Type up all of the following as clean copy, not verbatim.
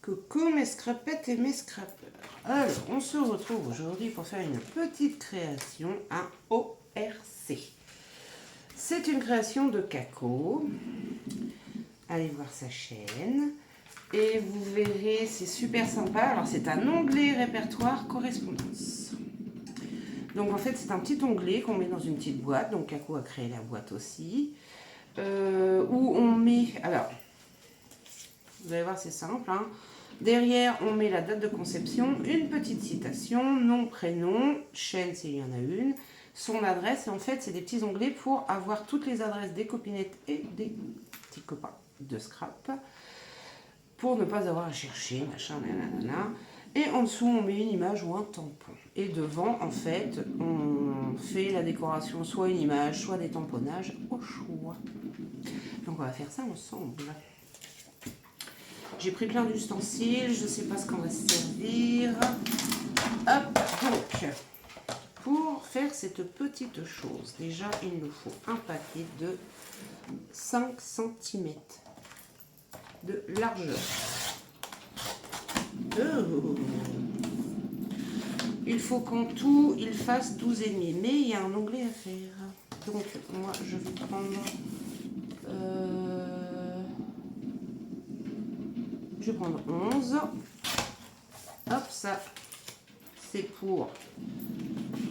Coucou mes scrapettes et mes scrapeurs. Alors, on se retrouve aujourd'hui pour faire une petite création à ORC. C'est une création de Kako. Allez voir sa chaîne. Et vous verrez, c'est super sympa. Alors, c'est un onglet répertoire correspondance. Donc, en fait, c'est un petit onglet qu'on met dans une petite boîte. Donc, Kako a créé la boîte aussi. Où on met... Alors, vous allez voir, c'est simple, hein. Derrière, on met la date de conception, une petite citation, nom, prénom, chaîne s'il y en a une, son adresse. Et en fait, c'est des petits onglets pour avoir toutes les adresses des copinettes et des petits copains de scrap. Pour ne pas avoir à chercher, machin, nanana. Et en dessous, on met une image ou un tampon. Et devant, en fait, on fait la décoration, soit une image, soit des tamponnages au choix. Donc, on va faire ça ensemble. J'ai pris plein d'ustensiles, je ne sais pas ce qu'on va se servir. Hop, donc, pour faire cette petite chose, déjà, il nous faut un paquet de 5 cm de largeur. Oh. Il faut qu'en tout, il fasse 12,5, mais il y a un onglet à faire. Donc, moi, je vais prendre... Je vais prendre 11. Hop, ça, c'est pour.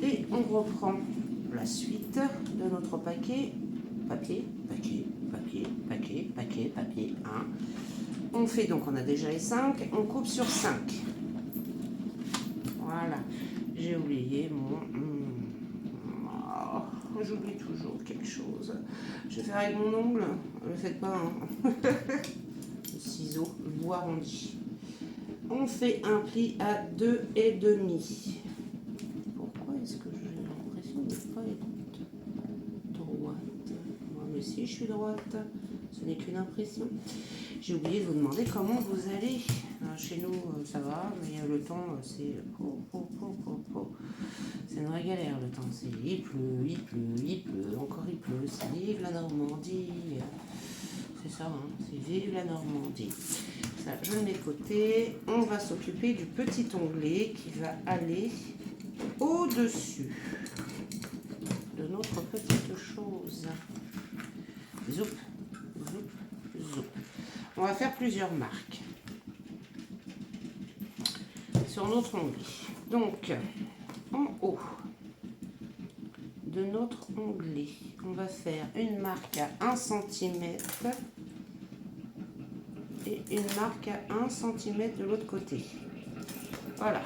Et on reprend la suite de notre paquet. Papier. 1. On fait donc, on a déjà les 5. On coupe sur 5. Voilà. J'ai oublié mon... Oh, j'oublie toujours quelque chose. Je vais faire avec mon ongle. Ne le faites pas, hein. Ciseaux, le bout arrondi. On fait un pli à 2,5. Pourquoi est-ce que j'ai l'impression de ne pas être droite? Moi, mais si je suis droite, ce n'est qu'une impression. J'ai oublié de vous demander comment vous allez. Alors, chez nous, ça va, mais le temps, c'est... C'est une vraie galère, le temps. C'est il pleut, encore il pleut. C'est vive la Normandie. C'est ça, hein, c'est vive la Normandie. Ça, je le mets de côté. On va s'occuper du petit onglet qui va aller au-dessus de notre petite chose. Zoup, zoup, zoup. On va faire plusieurs marques sur notre onglet. Donc, en haut de notre onglet, on va faire une marque à 1 cm et une marque à 1 cm de l'autre côté. Voilà.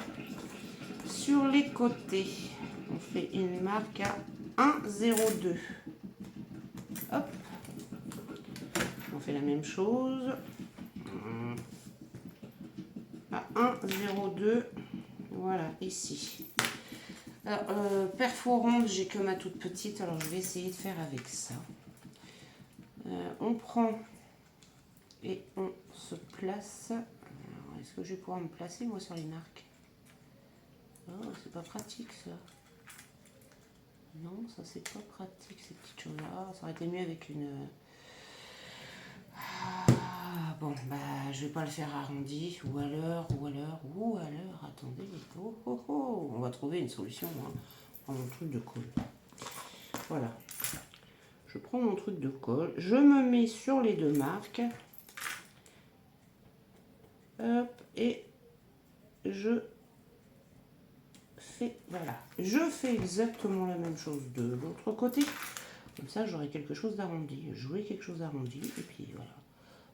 Sur les côtés, on fait une marque à 1,02. Hop. On fait la même chose. À 1,02. Voilà, ici. Alors, perforante, j'ai que ma toute petite, alors je vais essayer de faire avec ça. On prend et on se place. Est-ce que je vais pouvoir me placer moi sur les marques? Oh, c'est pas pratique ça. Non, ça c'est pas pratique ces petites choses là. Ça aurait été mieux avec une... Ah, bon, bah je vais pas le faire arrondi. Ou alors, attendez. On va trouver une solution. Hein. Je prends mon truc de colle. Voilà. Je prends mon truc de colle. Je me mets sur les deux marques. Hop, et je fais, voilà, je fais exactement la même chose de l'autre côté. Comme ça, j'aurai quelque chose d'arrondi. Jouer quelque chose d'arrondi, et puis voilà.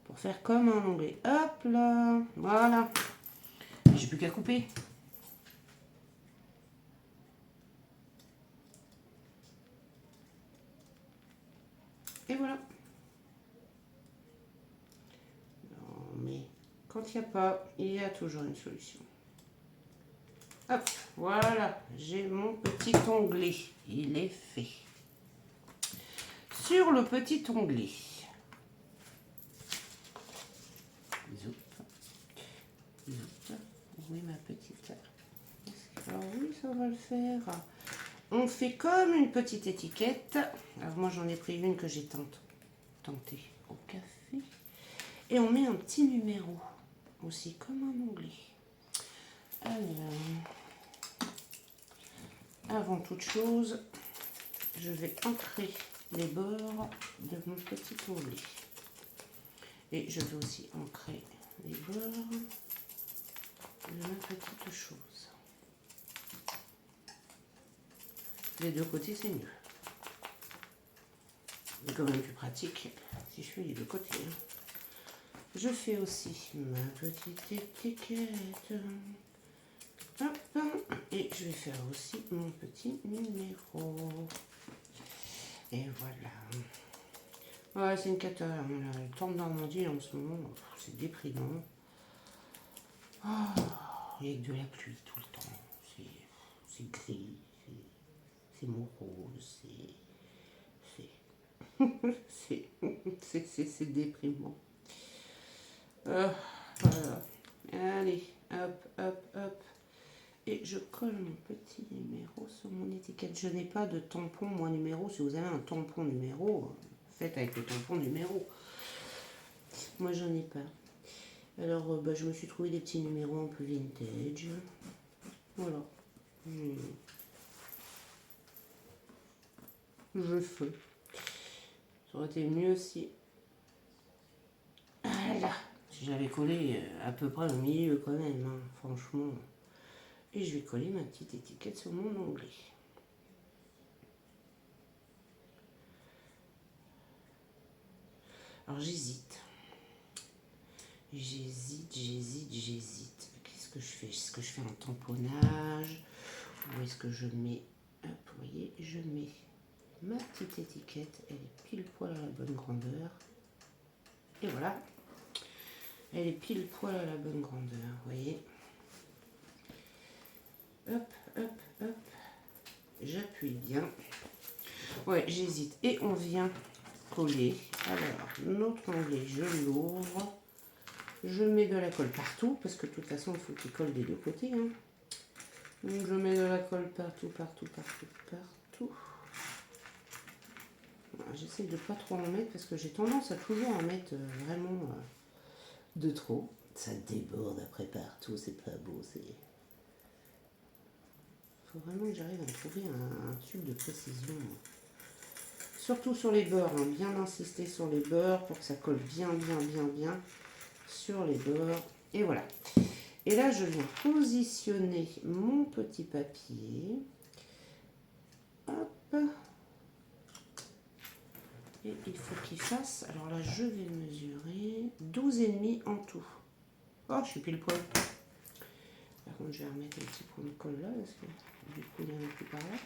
Pour faire comme un onglet. Hop là, voilà. J'ai plus qu'à couper. Et voilà. Non, mais quand il n'y a pas, il y a toujours une solution. Hop, voilà, j'ai mon petit onglet. Il est fait. Sur le petit onglet. Zoup. Zoup. Oui, ma petite. Alors oui, ça va le faire. on fait comme une petite étiquette. Alors moi j'en ai pris une que j'ai tenté au café. Et on met un petit numéro aussi, comme un onglet. Alors, avant toute chose, je vais ancrer les bords de mon petit onglet. Et je vais aussi ancrer les bords de ma petite chose. Les deux côtés, c'est mieux. C'est quand même plus pratique si je fais les deux côtés. Je fais aussi ma petite étiquette. Hop, et je vais faire aussi mon petit numéro. Et voilà. Ouais, c'est une cata. Le temps de Normandie en ce moment, c'est déprimant. Oh, il y a que de la pluie tout le temps. C'est gris, c'est morose, c'est déprimant. Voilà. Allez, hop, hop, hop. Et je colle mon petit numéro sur mon étiquette. Je n'ai pas de tampon, moi, numéro. Si vous avez un tampon numéro, faites avec le tampon numéro. Moi, j'en ai pas. Alors, je me suis trouvé des petits numéros un peu vintage. Voilà. Je fais. Ça aurait été mieux si... Voilà. Si j'avais collé à peu près au milieu quand même, hein, franchement. Et je vais coller ma petite étiquette sur mon onglet. Alors j'hésite. J'hésite. Qu'est-ce que je fais? Est-ce que je fais un tamponnage? Ou est-ce que je mets... Hop, vous voyez, je mets ma petite étiquette. Elle est pile poil à la bonne grandeur. Et voilà. Elle est pile poil à la bonne grandeur, vous voyez. Hop, hop, hop. J'appuie bien. Ouais, j'hésite. Et on vient coller. Alors, notre onglet, je l'ouvre. Je mets de la colle partout, parce que de toute façon, il faut qu'il colle des deux côtés. Hein. Donc, je mets de la colle partout. J'essaie de pas trop en mettre, parce que j'ai tendance à toujours en mettre vraiment de trop. Ça déborde après partout, c'est pas beau. Il faut vraiment que j'arrive à trouver un tube de précision. Surtout sur les bords, hein. Bien insister sur les bords pour que ça colle bien sur les bords. Et voilà. Et là, je viens positionner mon petit papier. Hop. Et il faut qu'il fasse, alors là, je vais mesurer 12,5 en tout. Oh, je suis pile poil. Par contre, je vais remettre un petit point de colle là, parce que du coup, il n'y en a plus par là.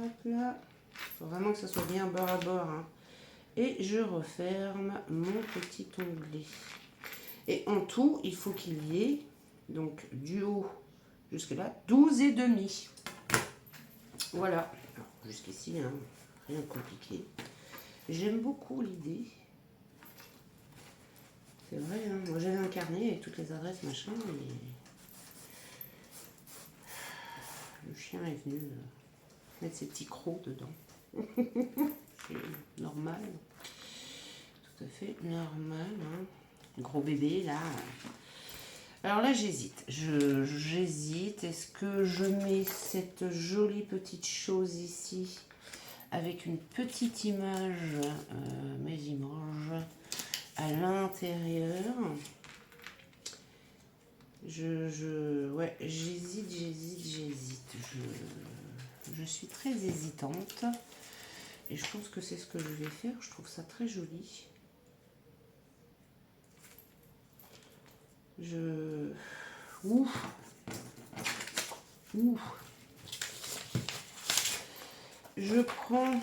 Hop là. Il faut vraiment que ça soit bien bord à bord. Hein. Et je referme mon petit onglet. Et en tout, il faut qu'il y ait, donc du haut jusque là, 12,5. Voilà. Jusqu'ici, hein, rien de compliqué. J'aime beaucoup l'idée. C'est vrai, hein, moi j'avais un carnet avec toutes les adresses, machin, et le chien est venu mettre ses petits crocs dedans. C'est normal. Tout à fait normal. Hein. Gros bébé, là. Alors là, j'hésite. J'hésite. Est-ce que je mets cette jolie petite chose ici avec une petite image, mes images, à l'intérieur? Ouais, j'hésite. Je suis très hésitante. Et je pense que c'est ce que je vais faire. Je trouve ça très joli. Ouf. Je prends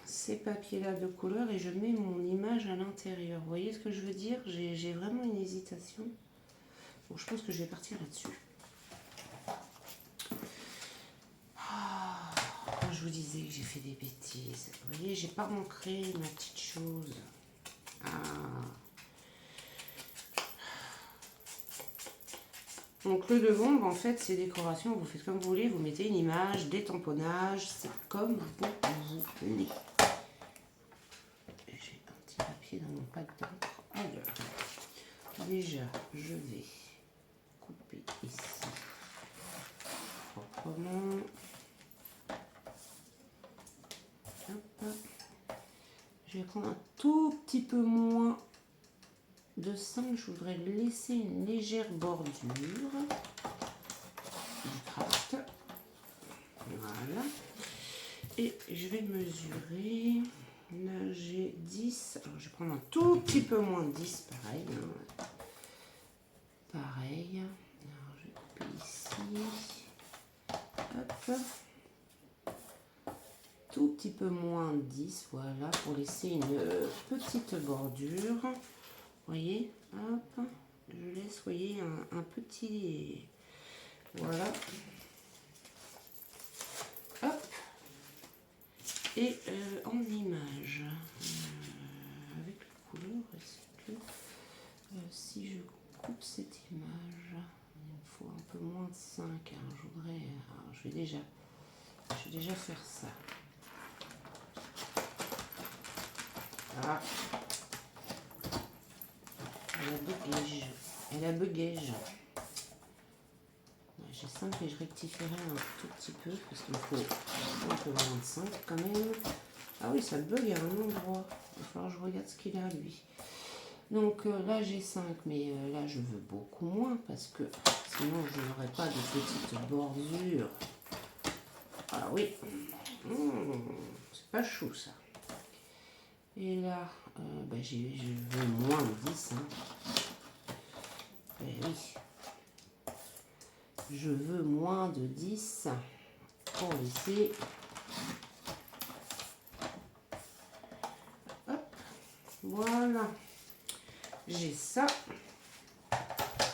ces papiers-là de couleur et je mets mon image à l'intérieur. Vous voyez ce que je veux dire? J'ai vraiment une hésitation. Bon, je pense que je vais partir là-dessus. Je vous disais que j'ai fait des bêtises. Vous voyez, j'ai pas ancré ma petite chose. Donc le devant, en fait, c'est décoration, vous faites comme vous voulez, vous mettez une image, des tamponnages, c'est comme vous voulez. J'ai un petit papier dans mon pack d'encre. Alors, déjà, je vais couper ici proprement. Hop. Je vais prendre un tout petit peu moins de 5, je voudrais laisser une légère bordure du craft. Voilà. Et je vais mesurer. Là j'ai 10. Alors je vais prendre un tout petit peu moins de 10, pareil. Hein. Pareil. Alors je vais couper ici. Hop. Tout petit peu moins de 10, voilà, pour laisser une petite bordure. Vous voyez, hop, je laisse, voyez, un petit, voilà, hop, et en image, avec la couleur, est-ce que si je coupe cette image, il me faut un peu moins de 5, hein, je voudrais, alors je vais déjà faire ça. Ah. Elle a bugage. J'ai 5 et je rectifierai un tout petit peu parce qu'il me faut un peu moins de 5 quand même. Ah oui, ça bug à un endroit. Il va falloir que je regarde ce qu'il a lui. Donc là j'ai 5, mais là je veux beaucoup moins parce que sinon je n'aurai pas de petites bordures. Ah oui, c'est pas chou ça. Et là, je veux moins de 10. Hein. Eh oui. Je veux moins de 10 pour laisser. Hop, voilà. J'ai ça.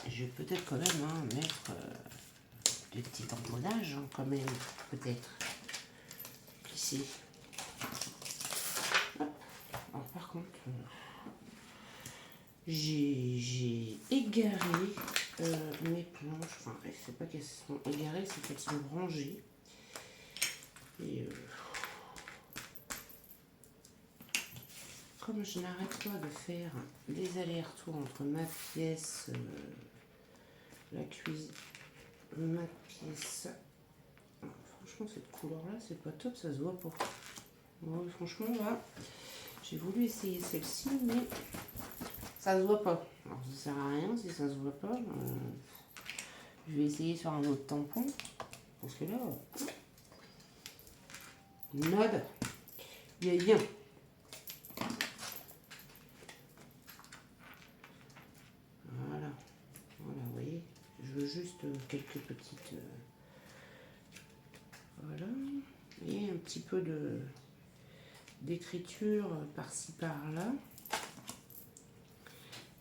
Je vais peut-être quand même mettre des petits tamponnages, hein, quand même, peut-être. Ici. Hop. Alors, par contre, j'ai égaré mes planches. Enfin, c'est pas qu'elles sont égarées, c'est qu'elles sont rangées. Et comme je n'arrête pas de faire des allers-retours entre ma pièce, la cuisine, ma pièce. Alors, franchement, cette couleur-là, c'est pas top, ça se voit pas. Bon, franchement, là, j'ai voulu essayer celle-ci, mais ça se voit pas. Alors, ça sert à rien si ça se voit pas. Je vais essayer sur un autre tampon. Parce que là, nada. Il y a rien. Voilà. Voilà, vous voyez. Je veux juste quelques petites... voilà. Et un petit peu d'écriture par-ci par-là.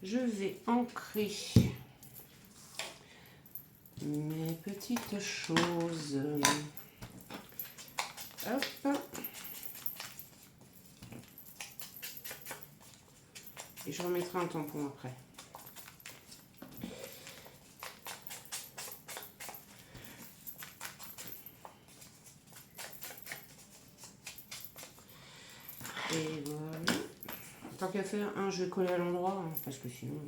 Je vais ancrer mes petites choses. Hop. Et je remettrai un tampon après. Et voilà. Tant qu'à faire, je vais coller à l'endroit, hein, parce que sinon,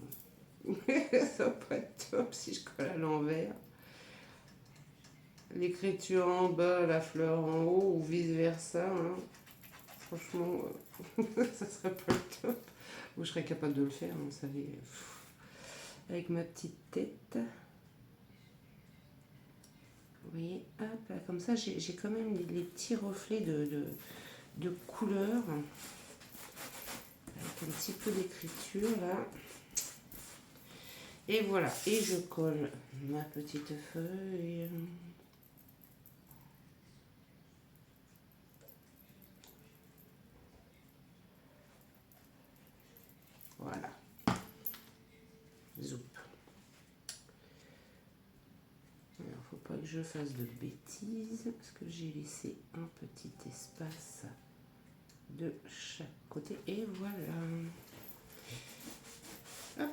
ça va pas être top si je colle à l'envers. L'écriture en bas, la fleur en haut, ou vice versa. Hein. Franchement, ça serait pas le top. Ou je serais capable de le faire, vous savez, avec ma petite tête. Vous voyez, hop, là, comme ça, j'ai quand même les petits reflets de couleurs. Avec un petit peu d'écriture, là. Et voilà, et je colle ma petite feuille. Voilà. Zoup. Alors, faut pas que je fasse de bêtises, parce que j'ai laissé un petit espace de chaque côté. Et voilà. Hop,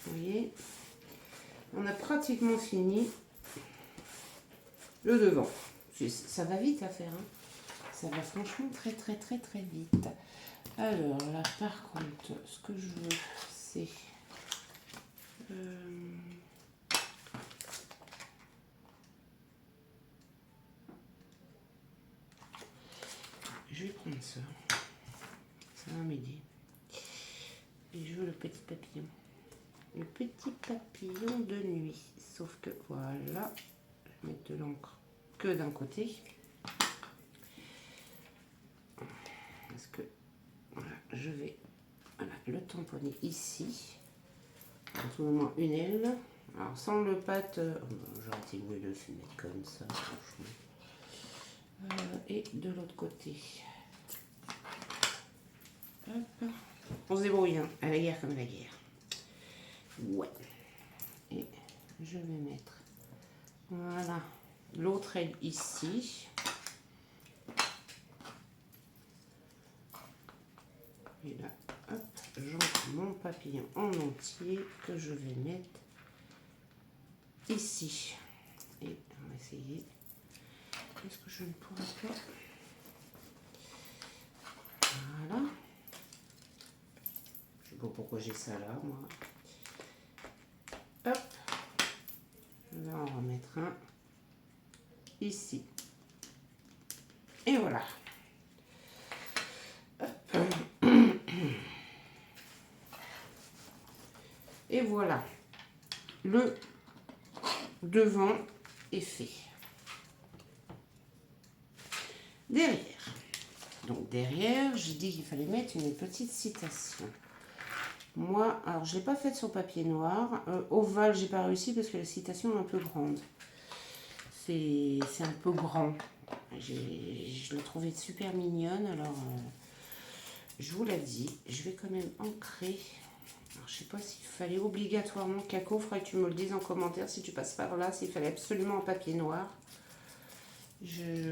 vous voyez. On a pratiquement fini le devant. Ça va vite à faire, hein. Ça va franchement très vite. Alors là, par contre, ce que je veux, c'est... je vais prendre ça. Ça va m'aider. Et je veux le petit papillon. Le petit papillon de nuit. Sauf que, voilà, je vais mettre de l'encre que d'un côté. Parce que, voilà, je vais le tamponner ici. En tout moment, une aile. Alors, sans le pâte, j'aurais été mieux de le mettre comme ça, franchement. Et de l'autre côté. Hop. On se débrouille, hein, à la guerre comme à la guerre. Ouais. Et je vais mettre, voilà, l'autre aile ici. Et là, hop, j'entre mon papillon en entier que je vais mettre ici. Et on va essayer. Est-ce que je ne pourrais pas? Voilà. Je sais pas pourquoi j'ai ça là, moi. Hop. Je vais en remettre un ici. Et voilà. Hop. Et voilà. Le devant est fait. Derrière. Donc derrière, j'ai dit qu'il fallait mettre une petite citation. Moi, alors je ne l'ai pas faite sur papier noir. Ovale, j'ai pas réussi parce que la citation est un peu grande. C'est un peu grand. Je l'ai trouvée super mignonne. Alors, je vous l'ai dit, je vais quand même ancrer. Alors, je sais pas s'il fallait obligatoirement, Caco, il faudrait que tu me le dises en commentaire si tu passes par là, s'il fallait absolument un papier noir. J'ai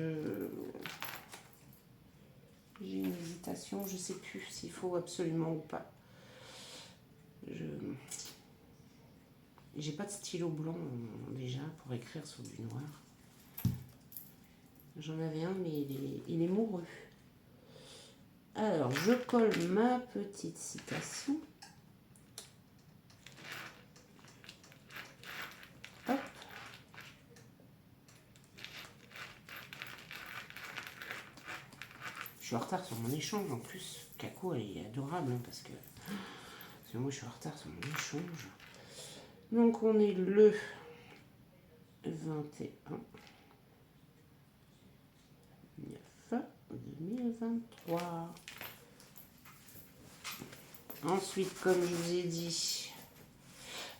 une hésitation, je sais plus s'il faut absolument ou pas. J'ai pas de stylo blanc déjà pour écrire sur du noir. J'en avais un, mais il est moureux. Alors, je colle ma petite citation. Hop. Je suis en retard sur mon échange en plus. Caco, elle est adorable, hein, parce que moi, je suis en retard sur mon échange. Donc, on est le 21 9 2023. Ensuite, comme je vous ai dit,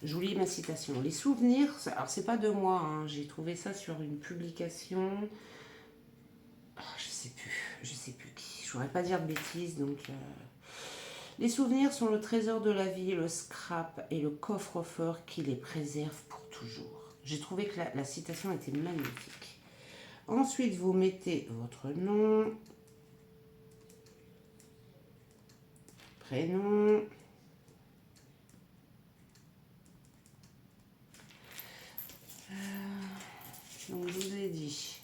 je vous lis ma citation. Les souvenirs, alors c'est pas de moi, hein, j'ai trouvé ça sur une publication. Je sais plus qui. Je voudrais pas dire de bêtises, donc. Les souvenirs sont le trésor de la vie, le scrap et le coffre-fort qui les préserve pour toujours. J'ai trouvé que la citation était magnifique. Ensuite, vous mettez votre nom, prénom, donc je vous ai dit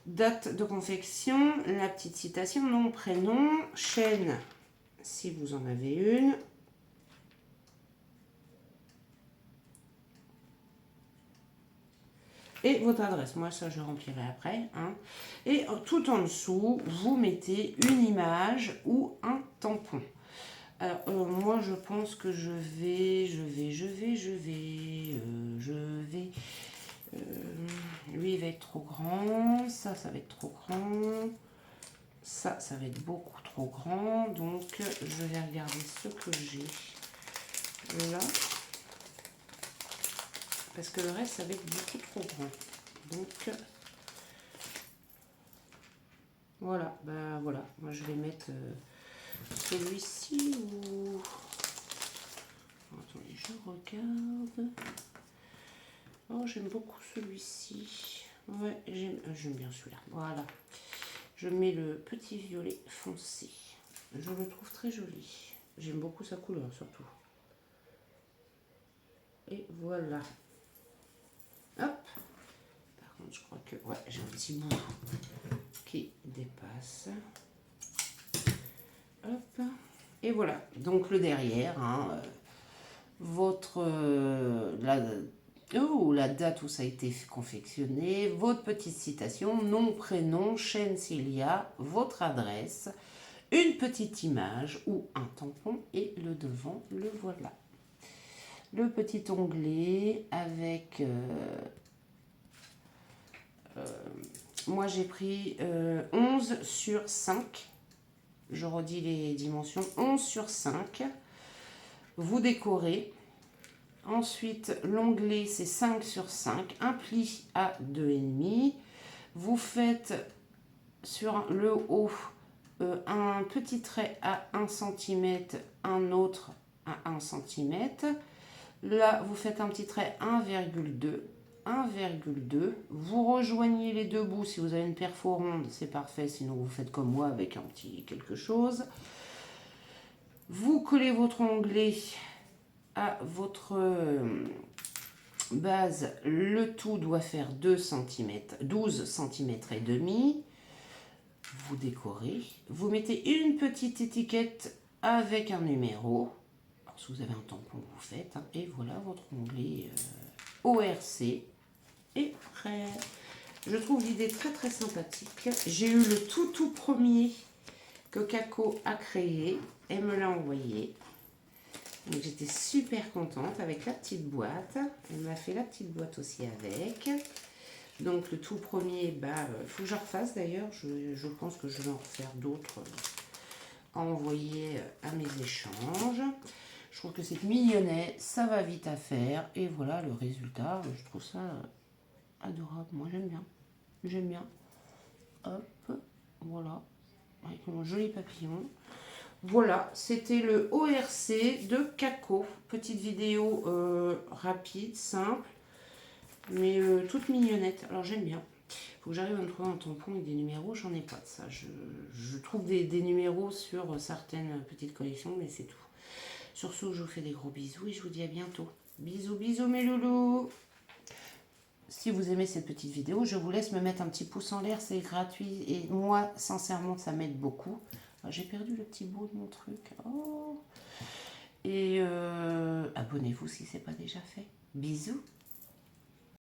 date de confection, la petite citation, nom, prénom, chaîne si vous en avez une. Et votre adresse, moi ça je remplirai après. Hein. Et tout en dessous, vous mettez une image ou un tampon. Alors, moi je pense que je vais. Lui il va être trop grand, ça va être trop grand. Ça va être beaucoup trop grand. Donc je vais regarder ce que j'ai là. Parce que le reste, ça va être beaucoup trop grand. Donc, voilà. Bah voilà. Moi, je vais mettre celui-ci ou... Attendez, je regarde. Oh, j'aime beaucoup celui-ci. Ouais, j'aime bien celui-là. Voilà. Je mets le petit violet foncé. Je le trouve très joli. J'aime beaucoup sa couleur, surtout. et voilà. Hop. Par contre, je crois que ouais, j'ai un petit bout qui dépasse. Hop. Et voilà. Donc le derrière, hein, votre la date où ça a été confectionné, votre petite citation, nom, prénom, chaîne s'il y a, votre adresse, une petite image ou un tampon et le devant, le voilà. Le petit onglet avec... moi j'ai pris 11 sur 5. Je redis les dimensions. 11 sur 5. Vous décorez. Ensuite, l'onglet, c'est 5 sur 5. Un pli à 2,5. Vous faites sur le haut un petit trait à 1 cm, un autre à 1 cm. Là, vous faites un petit trait 1,2. 1,2. Vous rejoignez les deux bouts. Si vous avez une perfo ronde, c'est parfait. Sinon, vous faites comme moi avec un petit quelque chose. Vous collez votre onglet à votre base. Le tout doit faire 2 cm, 12 cm et demi. Vous décorez. Vous mettez une petite étiquette avec un numéro. Alors, si vous avez un tampon, vous faites. Hein, et voilà votre onglet ORC est prêt. Je trouve l'idée très très sympathique. J'ai eu le tout premier que Kako a créé. Elle me l'a envoyé. Donc j'étais super contente avec la petite boîte. Elle m'a fait la petite boîte aussi avec. Donc le tout premier, il faut que je refasse d'ailleurs. Je pense que je vais en refaire d'autres à envoyer à mes échanges. Je trouve que c'est mignonnet, ça va vite à faire. Et voilà le résultat. Je trouve ça adorable. Moi j'aime bien. J'aime bien. Hop, voilà. Avec mon joli papillon. Voilà, c'était le ORC de Kako. Petite vidéo rapide, simple, mais toute mignonnette. Alors j'aime bien. Il faut que j'arrive à me trouver un tampon et des numéros. J'en ai pas de ça. Je trouve des numéros sur certaines petites collections, mais c'est tout. Sur ce, je vous fais des gros bisous et je vous dis à bientôt. Bisous, bisous mes loulous. Si vous aimez cette petite vidéo, je vous laisse me mettre un petit pouce en l'air. C'est gratuit et moi, sincèrement, ça m'aide beaucoup. J'ai perdu le petit bout de mon truc. Oh. Et abonnez-vous si ce n'est pas déjà fait. Bisous.